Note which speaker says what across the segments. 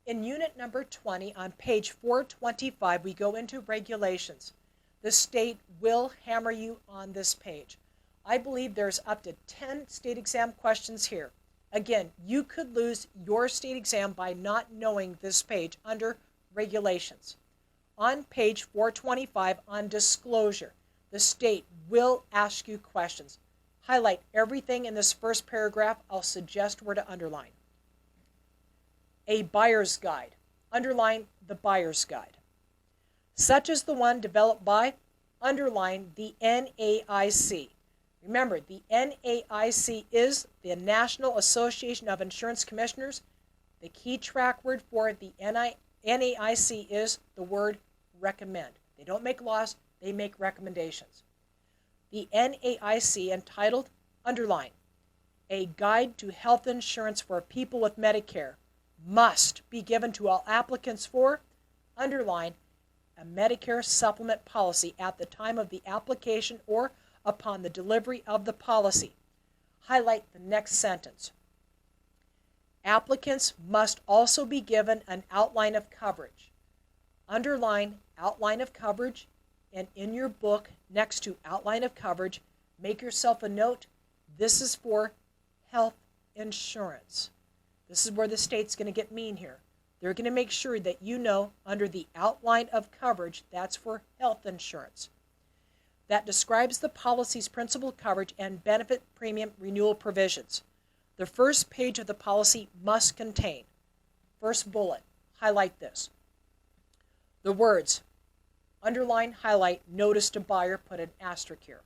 Speaker 1: In unit number 20 on page 425, we go into regulations. The state will hammer you on this page. I believe there's up to 10 state exam questions here. Again, you could lose your state exam by not knowing this page under regulations. On page 425 on disclosure, the state will ask you questions. Highlight everything in this first paragraph. I'll suggest where to underline. A buyer's guide. Underline the buyer's guide. Such as the one developed by, underline the NAIC. Remember, the NAIC is the National Association of Insurance Commissioners. The key track word for the NAIC is the word recommend. They don't make laws, they make recommendations. The NAIC entitled, underline, A Guide to Health Insurance for People with Medicare must be given to all applicants for, underline, a Medicare supplement policy at the time of the application or upon the delivery of the policy. Highlight the next sentence. Applicants must also be given an outline of coverage. Underline outline of coverage, and in your book next to outline of coverage, make yourself a note. This is for health insurance. This is where the state's going to get mean here. They're going to make sure that you know under the outline of coverage, that's for health insurance. That describes the policy's principal coverage and benefit premium renewal provisions. The first page of the policy must contain, first bullet, highlight this. The words, underline, highlight, notice to buyer, put an asterisk here.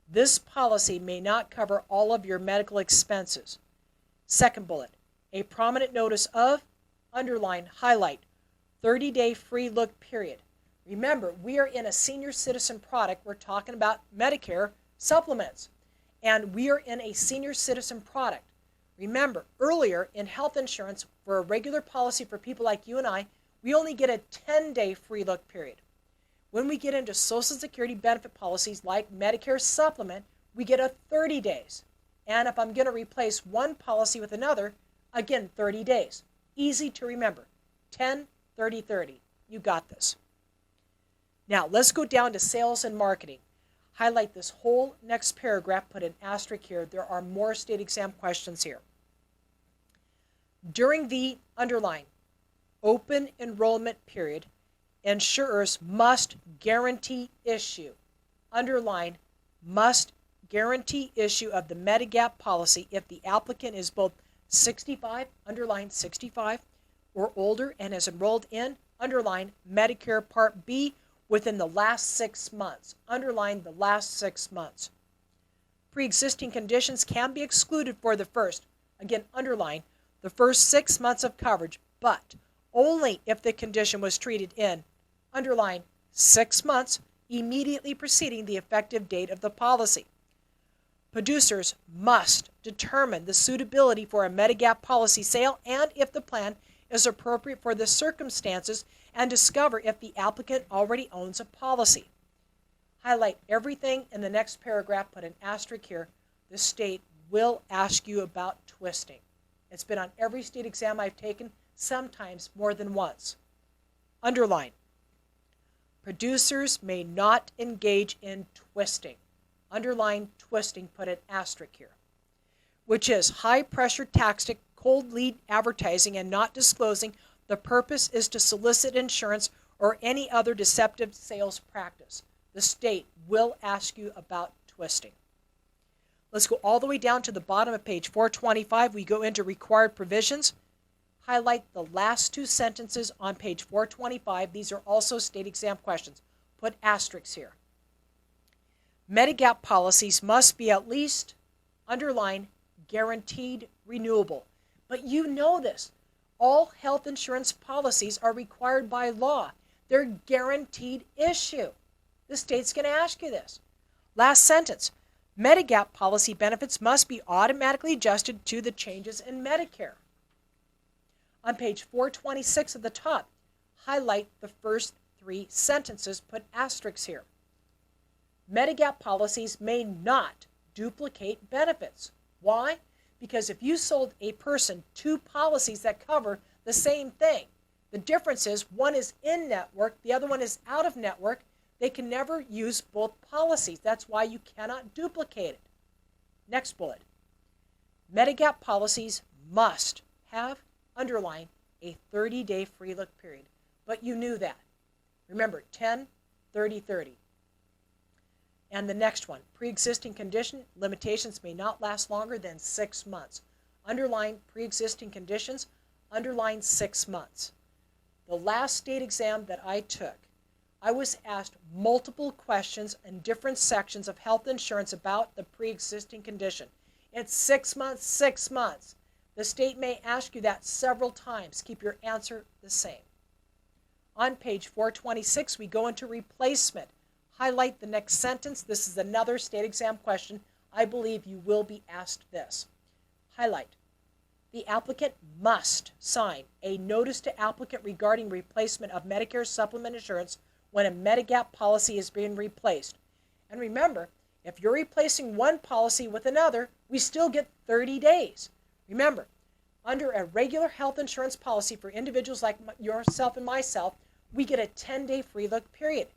Speaker 1: This policy may not cover all of your medical expenses. Second bullet, a prominent notice of, underline, highlight, 30-day free look period. Remember, we are in a senior citizen product. We're talking about Medicare supplements, and we are in a senior citizen product. Remember, earlier in health insurance, for a regular policy for people like you and I, we only get a 10-day free look period. When we get into Social Security benefit policies like Medicare supplement, we get a 30 days. And if I'm going to replace one policy with another, again, 30 days. Easy to remember. 10, 30, 30. You got this. Now, let's go down to sales and marketing. Highlight this whole next paragraph, put an asterisk here. There are more state exam questions here. During the, underline, open enrollment period, insurers must guarantee issue, underline, must guarantee issue of the Medigap policy if the applicant is both 65, underline 65, or older and is enrolled in, underline, Medicare Part B within the last 6 months, underline the last 6 months. Pre-existing conditions can be excluded for the first, again, underline, the first 6 months of coverage, but only if the condition was treated in, underline, 6 months immediately preceding the effective date of the policy. Producers must determine the suitability for a Medigap policy sale and if the plan is appropriate for the circumstances and discover if the applicant already owns a policy. Highlight everything in the next paragraph, put an asterisk here. The state will ask you about twisting. It's been on every state exam I've taken, sometimes more than once. Underline. Producers may not engage in twisting. Underline twisting, put an asterisk here, which is high-pressure tactic, cold lead advertising, and not disclosing. The purpose is to solicit insurance or any other deceptive sales practice. The state will ask you about twisting. Let's go all the way down to the bottom of page 425. We go into required provisions. Highlight the last two sentences on page 425. These are also state exam questions. Put asterisks here. Medigap policies must be at least, underline, guaranteed renewable. But you know this. All health insurance policies are required by law. They're guaranteed issue. The state's going to ask you this. Last sentence. Medigap policy benefits must be automatically adjusted to the changes in Medicare. On page 426 at the top, highlight the first three sentences, put asterisks here. Medigap policies may not duplicate benefits. Why? Because if you sold a person two policies that cover the same thing. The difference is one is in network, the other one is out of network. They can never use both policies. That's why you cannot duplicate it. Next bullet. Medigap policies must have, underline, a 30-day free look period. But you knew that. Remember, 10, 30, 30. And the next one, pre-existing condition limitations may not last longer than 6 months. Underline pre-existing conditions, underline 6 months. The last state exam that I took, I was asked multiple questions in different sections of health insurance about the pre-existing condition. It's 6 months, 6 months. The state may ask you that several times. Keep your answer the same. On page 426, we go into replacement. Highlight the next sentence. This is another state exam question. I believe you will be asked this. Highlight. The applicant must sign a notice to applicant regarding replacement of Medicare supplement insurance when a Medigap policy is being replaced. And remember, if you're replacing one policy with another, we still get 30 days. Remember, under a regular health insurance policy for individuals like yourself and myself, we get a 10-day free look period.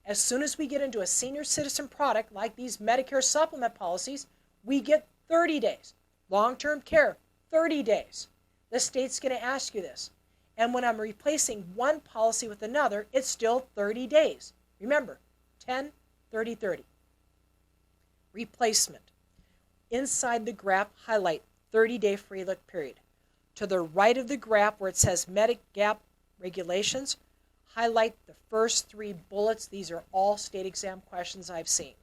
Speaker 1: As soon as we get into a senior citizen product like these Medicare supplement policies, we get 30 days. Long-term care, 30 days. The state's going to ask you this. And when I'm replacing one policy with another, it's still 30 days. Remember, 10, 30, 30. Replacement. Inside the graph, highlight 30-day free look period. To the right of the graph where it says Medigap regulations, highlight the first 3 bullets. These are all state exam questions I've seen.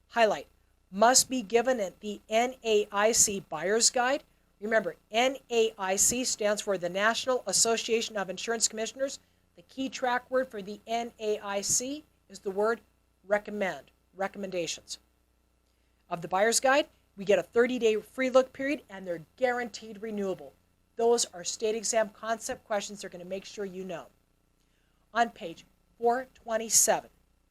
Speaker 1: Highlight. Must be given at the NAIC Buyer's Guide. Remember, NAIC stands for the National Association of Insurance Commissioners. The key track word for the NAIC is the word recommend, recommendations. Of the Buyer's Guide, we get a 30-day free look period, and they're guaranteed renewable. Those are state exam concept questions they're going to make sure you know. On page 427,